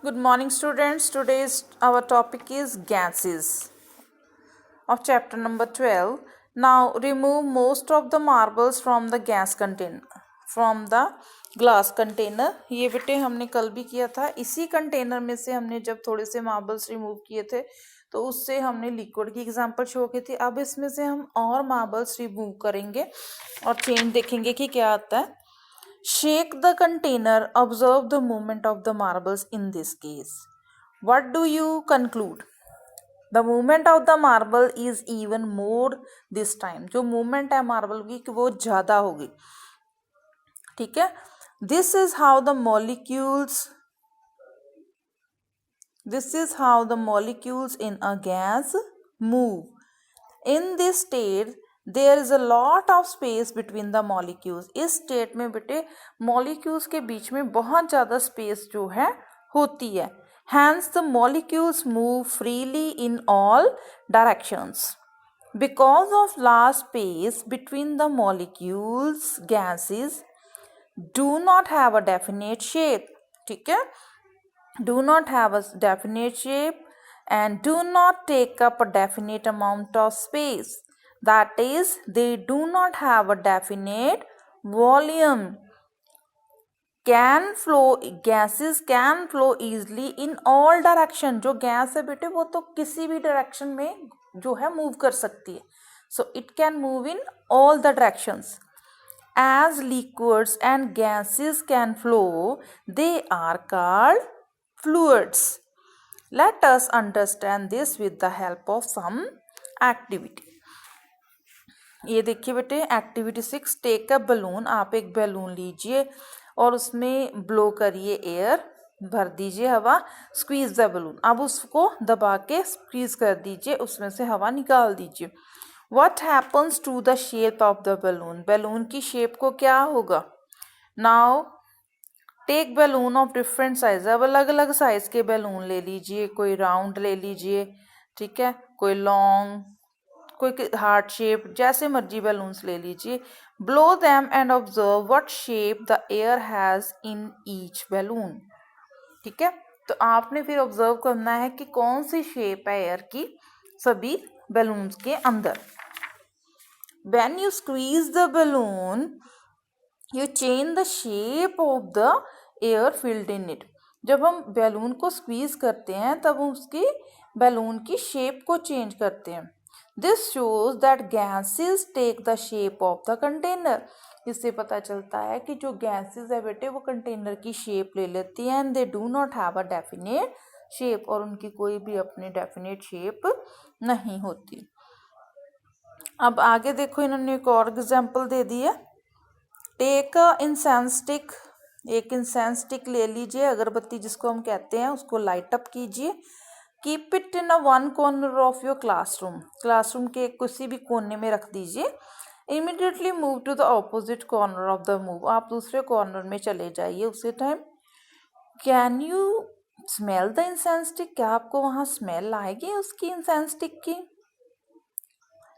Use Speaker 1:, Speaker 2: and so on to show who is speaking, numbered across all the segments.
Speaker 1: Good morning, students. Today's our topic is gases of chapter number 12. Now remove most of the marbles from the gas container, from the glass container. ये बेटे हमने कल भी किया था. इसी container में से हमने जब थोड़े से मार्बल्स रिमूव किए थे तो उससे हमने लिक्विड की एग्जांपल शो की थी. अब इसमें से हम और मार्बल्स रिमूव करेंगे और चेंज देखेंगे कि क्या आता है. Shake the container, observe the movement of the marbles in this case. What do you conclude? The movement of the marble is even more this time. जो movement है marble की वो ज़्यादा होगी. ठीक है. This is how the molecules in a gas move. In this state, there is a lot of space between the molecules. इस state में बेटे molecules के बीच में बहुत ज़्यादा space जो है होती है. Hence the molecules move freely in all directions. Because of large space between the molecules, gases do not have a definite shape. ठीक है. Do not have a definite shape and do not take up a definite amount of space. That is, they do not have a definite volume. Gases can flow easily in all direction. जो gas है बेटे वो तो किसी भी direction में जो है मूव कर सकती है. So it can move in all the directions. As liquids and gases can flow, they are called fluids. Let us understand this with the help of some activity. ये देखिए बेटे एक्टिविटी 6. Take a balloon. आप एक balloon लीजिए और उसमें blow करिए air, भर दीजिए हवा. Squeeze the balloon. अब उसको दबा के स्क्वीज कर दीजिए, उसमें से हवा निकाल दीजिए. What happens to the shape of the balloon. Balloon की शेप को क्या होगा. Now take balloon of different size. अब अलग अलग साइज के बैलून ले लीजिए. कोई राउंड ले लीजिए, ठीक है, कोई लॉन्ग, कोई हार्ट शेप, जैसे मर्जी बैलून्स ले लीजिए. Blow them and observe what shape the air has in each balloon. ठीक है. तो आपने फिर ऑब्जर्व करना है कि कौन सी शेप है एयर की सभी बैलून्स के अंदर. When you squeeze the balloon you change the shape of the air filled in it. जब हम बैलून को स्क्वीज करते हैं तब उसकी बैलून की शेप को चेंज करते हैं. This shows that gases take the shape of the container. इससे पता चलता है कि जो गैसेस है बेटे वो कंटेनर की शेप ले लेती हैं. and they do not have a definite shape. और उनकी कोई भी अपनी डेफिनेट शेप नहीं होती. अब आगे देखो, इन्होंने एक और एग्जाम्पल दे दी है. Take incense stick. एक इंसेंस स्टिक ले लीजिए, अगरबत्ती जिसको हम कहते हैं, उसको लाइट अप कीजिए. Keep it in a one corner of your classroom. Classroom के किसी भी कोने में रख दीजिए. Immediately move to the opposite corner of the move. आप दूसरे कॉर्नर में चले जाइए उसी time. Can you smell the incense stick. क्या आपको वहाँ स्मेल आएगी उसकी इंसेंस स्टिक की.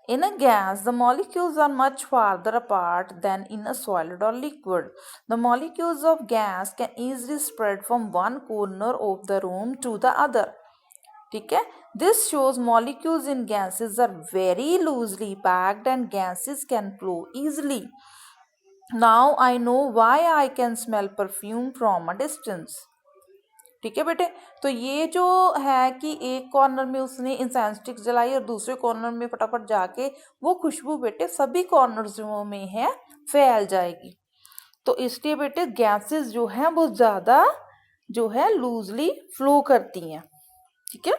Speaker 1: In a gas, the molecules are much farther apart than in a solid or liquid. The molecules of gas can easily spread from one corner of the room to the other. ठीक है. This shows molecules in gases are very loosely packed and gases can flow easily. Now I know why I can smell perfume from a distance. ठीक है बेटे. तो ये जो है कि एक कॉर्नर में उसने इंसेंस स्टिक जलाई और दूसरे कॉर्नर में फटाफट जाके वो खुशबू बेटे सभी कॉर्नर्स में है फैल जाएगी. तो इसलिए बेटे गैसेस जो हैं वो ज़्यादा जो है लूजली फ्लो करती हैं. ठीक है.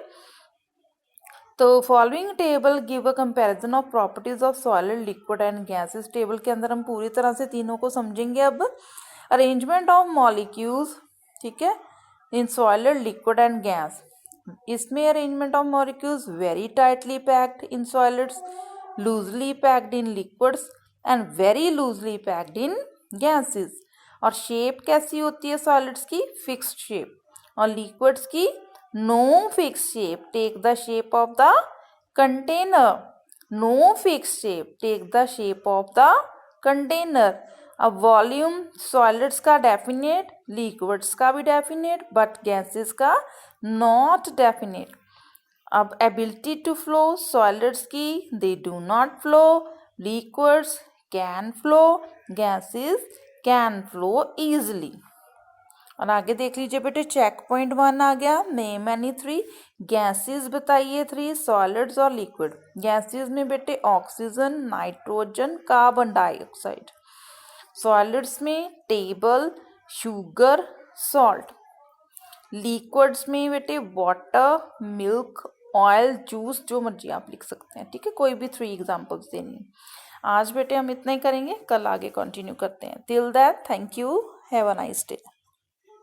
Speaker 1: तो following table give a comparison of properties of solid, liquid and gases. Table के अंदर हम पूरी तरह से तीनों को समझेंगे. अब अरेंजमेंट ऑफ मॉलिक्यूल्स, ठीक है, in solid, liquid and gas. इसमें arrangement of molecules very tightly packed in solids, loosely packed in liquids and very loosely packed in gases. और shape कैसी होती है solids की. fixed shape. और liquids की no fixed shape. take the shape of the container. no fixed shape. take the shape of the container. अब volume solids का definite, liquids का भी डेफिनेट, बट गैसेस का नॉट डेफिनेट. अब ability to flow solids की they do not flow, liquids can flow, gases can flow easily. और आगे देख लीजिए बेटे, चेक पॉइंट 1 आ गया. नेम एनी 3 गैसेस बताइए 3, सॉलिड्स और लिक्विड. गैसेस में बेटे oxygen, nitrogen, carbon dioxide. Solids में टेबल, शुगर, सॉल्ट. लिक्विड्स में बेटे वाटर, मिल्क, ऑयल, जूस, जो मर्जी आप लिख सकते हैं. ठीक है, कोई भी 3 एग्जांपल्स देनी है. आज बेटे हम इतना ही करेंगे, कल आगे कंटिन्यू करते हैं. Till that thank you, have a nice day.